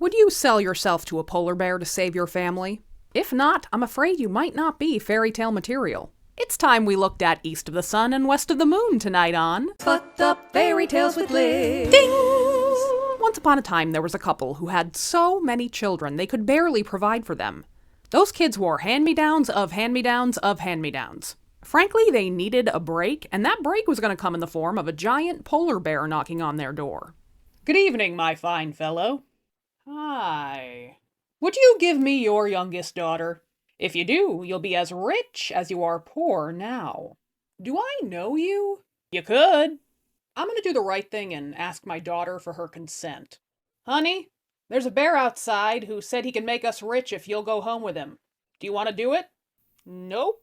Would you sell yourself to a polar bear to save your family? If not, I'm afraid you might not be fairy tale material. It's time we looked at East of the Sun and West of the Moon tonight on Fucked Up Fairy Tales with Liz. Ding! Once upon a time, there was a couple who had so many children they could barely provide for them. Those kids wore hand-me-downs of hand-me-downs of hand-me-downs. Frankly, they needed a break, and that break was going to come in the form of a giant polar bear knocking on their door. Good evening, my fine fellow. Hi. Would you give me your youngest daughter? If you do, you'll be as rich as you are poor now. Do I know you? You could. I'm going to do the right thing and ask my daughter for her consent. Honey, there's a bear outside who said he can make us rich if you'll go home with him. Do you want to do it? Nope.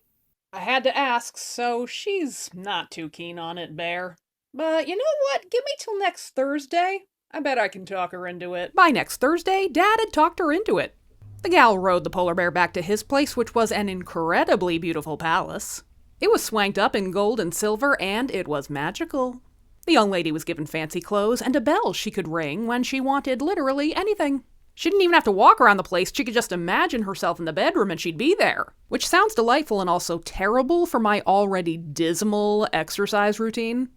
I had to ask, so she's not too keen on it, Bear. But you know what? Give me till next Thursday. I bet I can talk her into it. By next Thursday, Dad had talked her into it. The gal rode the polar bear back to his place, which was an incredibly beautiful palace. It was swanked up in gold and silver, and it was magical. The young lady was given fancy clothes and a bell she could ring when she wanted literally anything. She didn't even have to walk around the place, she could just imagine herself in the bedroom and she'd be there. Which sounds delightful and also terrible for my already dismal exercise routine.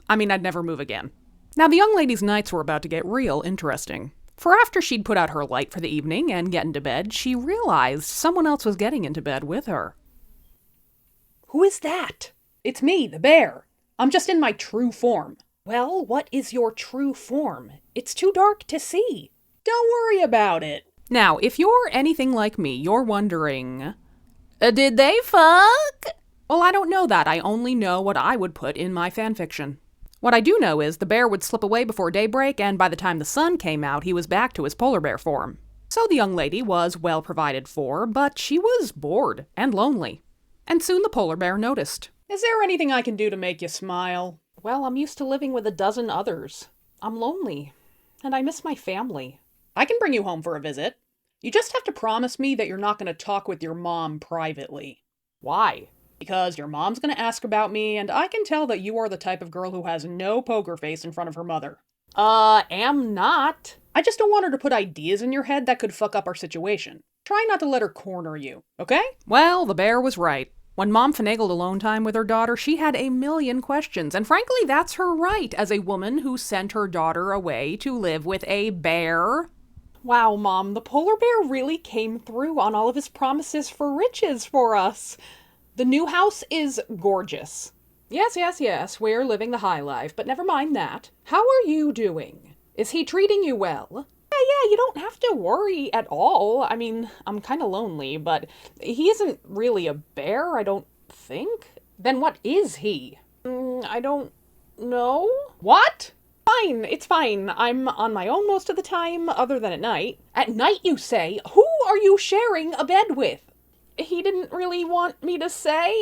I mean, I'd never move again. Now, the young lady's nights were about to get real interesting. For after she'd put out her light for the evening and get into bed, she realized someone else was getting into bed with her. Who is that? It's me, the bear. I'm just in my true form. Well, what is your true form? It's too dark to see. Don't worry about it. Now, if you're anything like me, you're wondering, did they fuck? Well, I don't know that. I only know what I would put in my fanfiction. What I do know is the bear would slip away before daybreak, and by the time the sun came out, he was back to his polar bear form. So the young lady was well provided for, but she was bored and lonely. And soon the polar bear noticed. Is there anything I can do to make you smile? Well, I'm used to living with a dozen others. I'm lonely, and I miss my family. I can bring you home for a visit. You just have to promise me that you're not going to talk with your mom privately. Why? Because your mom's going to ask about me, and I can tell that you are the type of girl who has no poker face in front of her mother. Am not. I just don't want her to put ideas in your head that could fuck up our situation. Try not to let her corner you, okay? Well, the bear was right. When Mom finagled alone time with her daughter, she had a million questions, and frankly, that's her right as a woman who sent her daughter away to live with a bear. Wow, Mom, the polar bear really came through on all of his promises for riches for us. The new house is gorgeous. Yes, we're living the high life, but never mind that. How are you doing? Is he treating you well? Yeah, you don't have to worry at all. I mean, I'm kind of lonely, but he isn't really a bear, I don't think. Then what is he? I don't know. What? Fine, it's fine. I'm on my own most of the time, other than at night. At night, you say? Who are you sharing a bed with? He didn't really want me to say?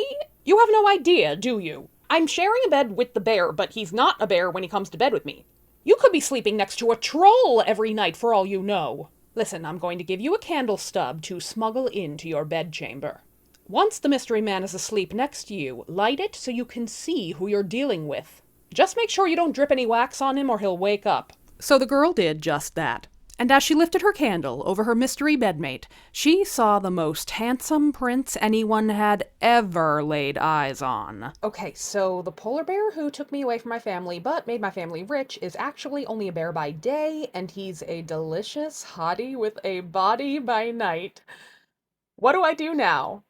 You have no idea, do you? I'm sharing a bed with the bear, but he's not a bear when he comes to bed with me. You could be sleeping next to a troll every night for all you know. Listen, I'm going to give you a candle stub to smuggle into your bedchamber. Once the mystery man is asleep next to you, light it so you can see who you're dealing with. Just make sure you don't drip any wax on him or he'll wake up. So the girl did just that. And as she lifted her candle over her mystery bedmate, she saw the most handsome prince anyone had ever laid eyes on. Okay, so the polar bear who took me away from my family but made my family rich is actually only a bear by day, and he's a delicious hottie with a body by night. What do I do now?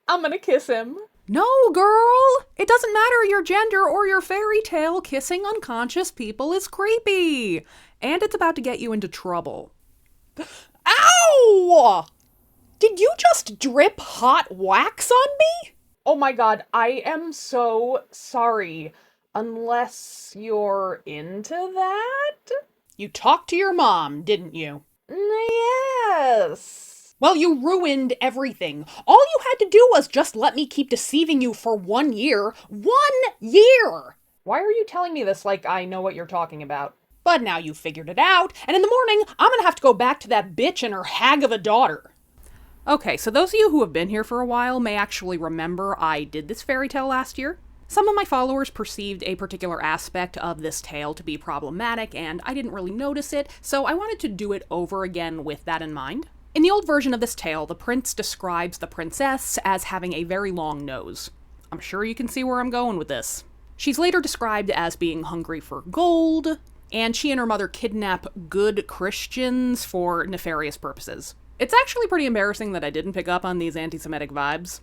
I'm gonna kiss him. No, girl! It doesn't matter your gender or your fairy tale. Kissing unconscious people is creepy. And it's about to get you into trouble. Ow! Did you just drip hot wax on me? Oh my god, I am so sorry. Unless you're into that? You talked to your mom, didn't you? Yes. Well, you ruined everything. All you had to do was just let me keep deceiving you for 1 year. 1 year! Why are you telling me this like I know what you're talking about? But now you figured it out, and in the morning, I'm gonna have to go back to that bitch and her hag of a daughter. Okay, so those of you who have been here for a while may actually remember I did this fairy tale last year. Some of my followers perceived a particular aspect of this tale to be problematic, and I didn't really notice it, so I wanted to do it over again with that in mind. In the old version of this tale, the prince describes the princess as having a very long nose. I'm sure you can see where I'm going with this. She's later described as being hungry for gold, and she and her mother kidnap good Christians for nefarious purposes. It's actually pretty embarrassing that I didn't pick up on these anti-Semitic vibes.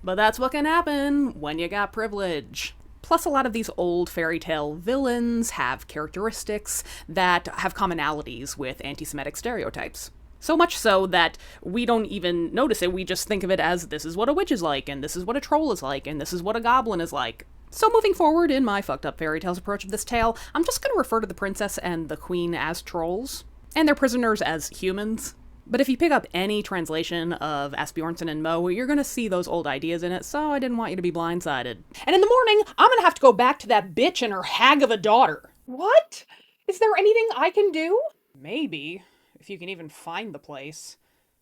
But that's what can happen when you got privilege. Plus, a lot of these old fairy tale villains have characteristics that have commonalities with anti-Semitic stereotypes. So much so that we don't even notice it, we just think of it as this is what a witch is like, and this is what a troll is like, and this is what a goblin is like. So moving forward in my fucked up fairy tales approach of this tale, I'm just going to refer to the princess and the queen as trolls, and their prisoners as humans. But if you pick up any translation of Asbjornsen and Moe, you're going to see those old ideas in it, so I didn't want you to be blindsided. And in the morning, I'm going to have to go back to that bitch and her hag of a daughter. What? Is there anything I can do? Maybe, if you can even find the place.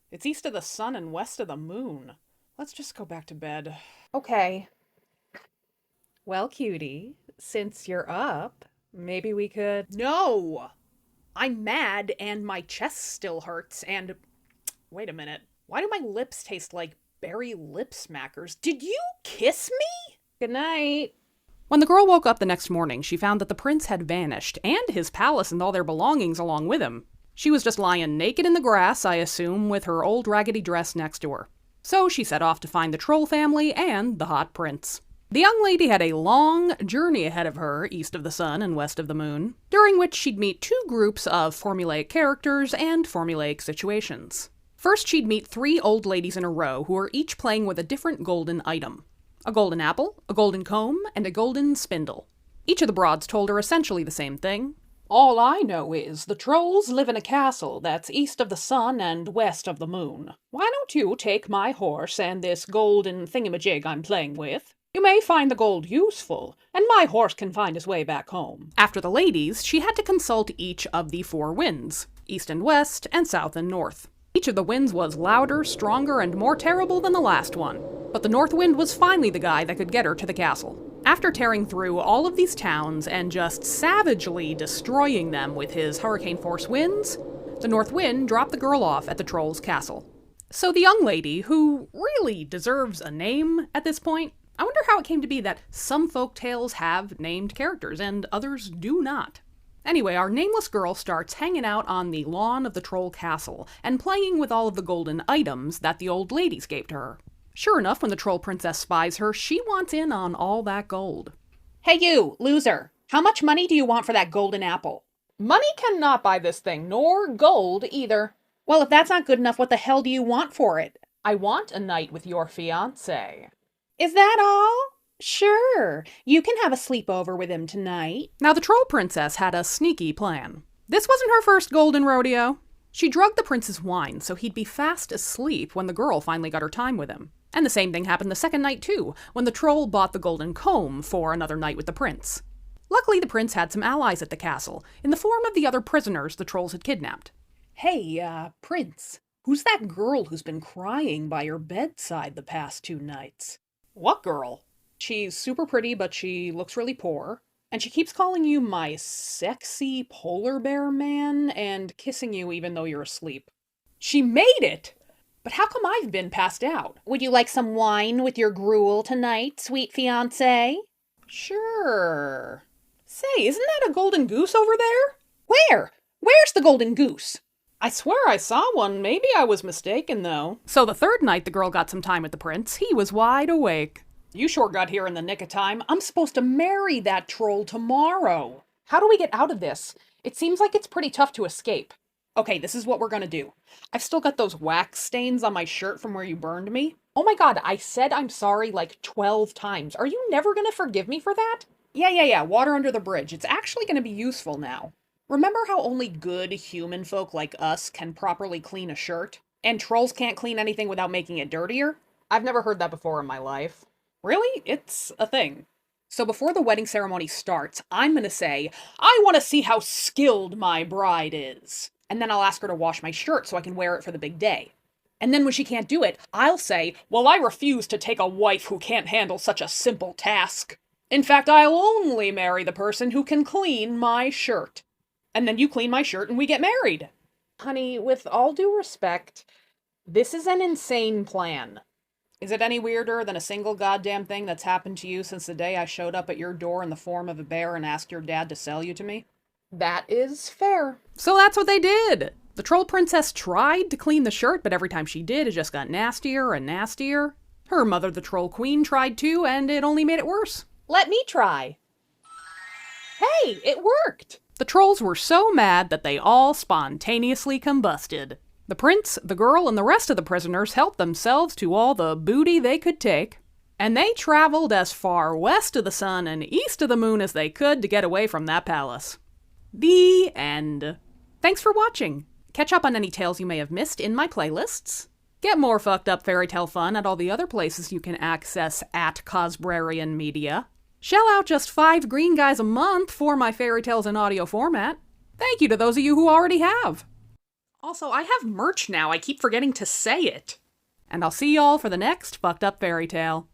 It's east of the sun and west of the moon. Let's just go back to bed. Okay. Well, cutie, since you're up, maybe we could... No! I'm mad, and my chest still hurts, and... Wait a minute. Why do my lips taste like berry lip smackers? Did you kiss me? Good night. When the girl woke up the next morning, she found that the prince had vanished, and his palace and all their belongings along with him. She was just lying naked in the grass, I assume, with her old raggedy dress next to her. So she set off to find the troll family and the hot prince. The young lady had a long journey ahead of her, east of the sun and west of the moon, during which she'd meet two groups of formulaic characters and formulaic situations. First, she'd meet 3 old ladies in a row who are each playing with a different golden item. A golden apple, a golden comb, and a golden spindle. Each of the broads told her essentially the same thing. All I know is the trolls live in a castle that's east of the sun and west of the moon. Why don't you take my horse and this golden thingamajig I'm playing with? You may find the gold useful, and my horse can find his way back home. After the ladies, she had to consult each of the 4 winds, east and west, and south and north. Each of the winds was louder, stronger, and more terrible than the last one. But the north wind was finally the guy that could get her to the castle. After tearing through all of these towns and just savagely destroying them with his hurricane force winds, the north wind dropped the girl off at the troll's castle. So the young lady, who really deserves a name at this point, I wonder how it came to be that some folk tales have named characters and others do not. Anyway, our nameless girl starts hanging out on the lawn of the troll castle and playing with all of the golden items that the old ladies gave to her. Sure enough, when the troll princess spies her, she wants in on all that gold. Hey you, loser! How much money do you want for that golden apple? Money cannot buy this thing, nor gold either. Well, if that's not good enough, what the hell do you want for it? I want a night with your fiancé. Is that all? Sure, you can have a sleepover with him tonight. Now the troll princess had a sneaky plan. This wasn't her first golden rodeo. She drugged the prince's wine so he'd be fast asleep when the girl finally got her time with him. And the same thing happened the second night too, when the troll bought the golden comb for another night with the prince. Luckily the prince had some allies at the castle, in the form of the other prisoners the trolls had kidnapped. Hey, Prince, who's that girl who's been crying by your bedside the past 2 nights? What girl? She's super pretty, but she looks really poor. And she keeps calling you my sexy polar bear man and kissing you even though you're asleep. She made it! But how come I've been passed out? Would you like some wine with your gruel tonight, sweet fiancé? Sure. Say, isn't that a golden goose over there? Where? Where's the golden goose? I swear I saw one. Maybe I was mistaken, though. So the third night the girl got some time with the prince, he was wide awake. You sure got here in the nick of time. I'm supposed to marry that troll tomorrow. How do we get out of this? It seems like it's pretty tough to escape. Okay, this is what we're gonna do. I've still got those wax stains on my shirt from where you burned me. Oh my god, I said I'm sorry like 12 times. Are you never gonna forgive me for that? Yeah, water under the bridge. It's actually gonna be useful now. Remember how only good human folk like us can properly clean a shirt? And trolls can't clean anything without making it dirtier? I've never heard that before in my life. Really? It's a thing. So before the wedding ceremony starts, I'm gonna say, I want to see how skilled my bride is. And then I'll ask her to wash my shirt so I can wear it for the big day. And then when she can't do it, I'll say, well, I refuse to take a wife who can't handle such a simple task. In fact, I'll only marry the person who can clean my shirt. And then you clean my shirt and we get married. Honey, with all due respect, this is an insane plan. Is it any weirder than a single goddamn thing that's happened to you since the day I showed up at your door in the form of a bear and asked your dad to sell you to me? That is fair. So that's what they did. The troll princess tried to clean the shirt, but every time she did, it just got nastier and nastier. Her mother, the troll queen, tried too, and it only made it worse. Let me try. Hey, it worked! The trolls were so mad that they all spontaneously combusted. The prince, the girl, and the rest of the prisoners helped themselves to all the booty they could take, and they traveled as far west of the sun and east of the moon as they could to get away from that palace. The end. Thanks for watching. Catch up on any tales you may have missed in my playlists. Get more fucked up fairy tale fun at all the other places you can access at Cosbrarian Media. Shell out just 5 green guys a month for my fairy tales in audio format. Thank you to those of you who already have. Also, I have merch now. I keep forgetting to say it. And I'll see y'all for the next fucked up fairy tale.